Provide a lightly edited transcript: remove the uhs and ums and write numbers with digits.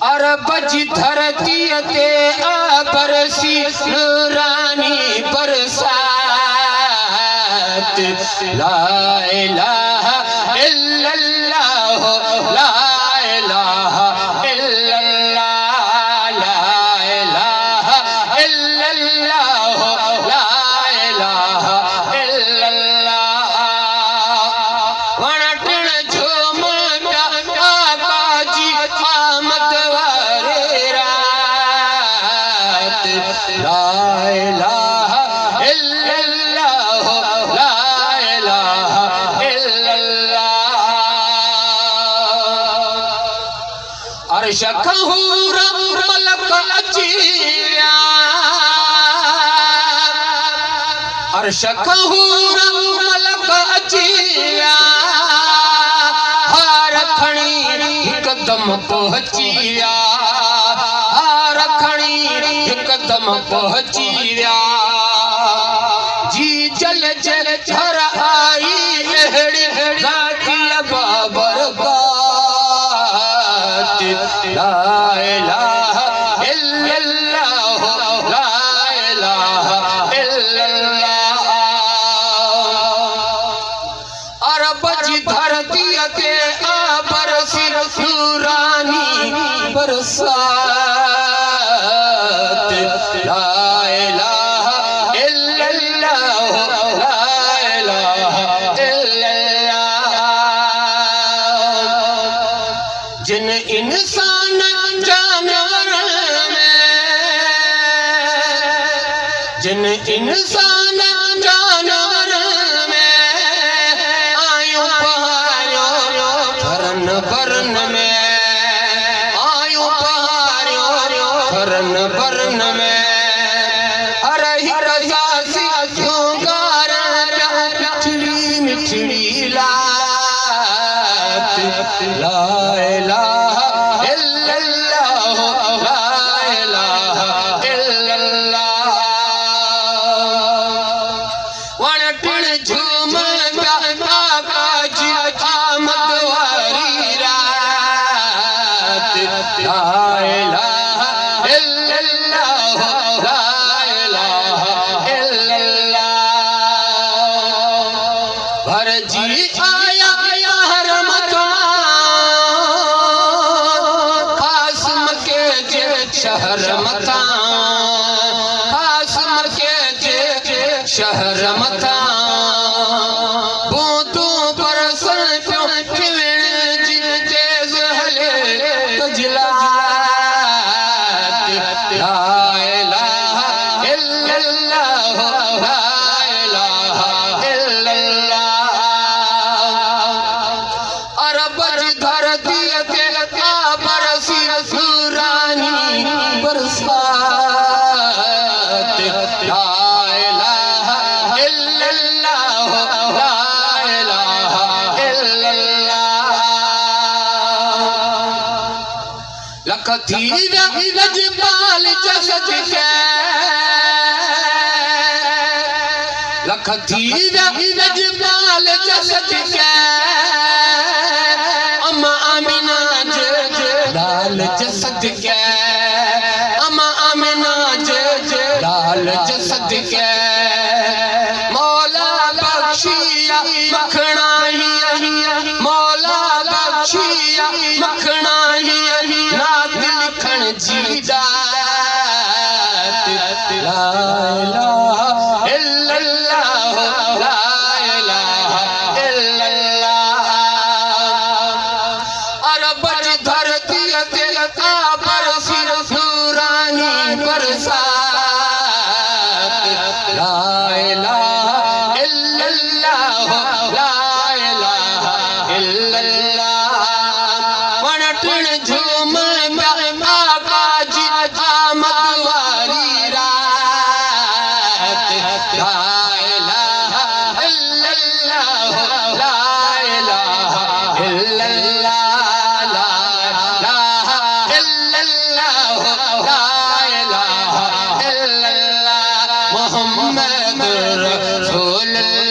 अरबज धरती ते बरसी नूरानी बरसात। ला इलाहा इल्लल्लाह ला इलाहा इल्लल्लाह ला इलाहा इल्लल्लाह ला इलाहा इल्लल्लाह। वणटण झूमता आकाजी आमद वारे रात। ला इलाहा इल्लल्लाह ला इलाहा इल्लल्लाह। अर्श कहूर मलक अचिया, अर्श कहूर मलक अचिया। हार खणी हिकदम पहुंचिया, हार खणी हिकदम पहुंचिया। जी जल जल झर आई एहड़ी जातिया बाबरकात। ला इलाहा इल्लल्लाह ला इलाहा इल्लल्लाह। अरबज धरती के बरसी नूरानी बरसात। ला इलाहा इल्लल्लाह ला इलाहा इल्लल्लाह। जिन इंसान जानवर में, जिन इंसान जानवर में आयो पहाड़ो धरन बरन में, आयो पहाड़ो धरन बरन में। अरे रजा सी क्यों गारा मिठड़ी मिठड़ी लात। ला इलाहा इल्लल्लाह ला इलाहा इल्लल्लाह। वणटण झूमता आकाजी आमद वारी रात। ला इलाहा इल्लल्लाह ला इलाहा इल्लल्लाह। भरजी आया हरमता कासिम के जे शहर मता, कासिम के जे शहर मता। बूंदू बरसन पियो खिलण जी तेज हले तजलात। ला इलाहा इल्लल्लाह ला इलाहा इल्लल्लाह। अरबज धरती के बरसी नूरानी बरसात। ला इलाहा इल्लल्लाह ला इलाहा इल्लल्लाह। लख धीरा लजपाल जसद के, लख धीरा लजपाल जसद के। अम्मा आमिना जे लाल जसद के, अम्मा आमिना जे लाल जसद के। मौला बख्शिया मखना ही, मौला बख्शिया मखना ही नात लिखण जी दात। ला इलाहा इल्लल्लाह ला इलाहा इल्लल्लाह। अरबज धरती के बरसी नूरानी बरसात। ला इलाहा इल्लल्लाह ला इलाहा इल्लल्लाह। वणटण झूमता आकाजी आमद वारी रात। ला इलाहा इल्लल्लाह ला इलाहा इल्लल्लाह ला इलाहा इल्लल्लाह ला इलाहा इल्लल्लाह। मुहम्मद रसूलुल्लाह।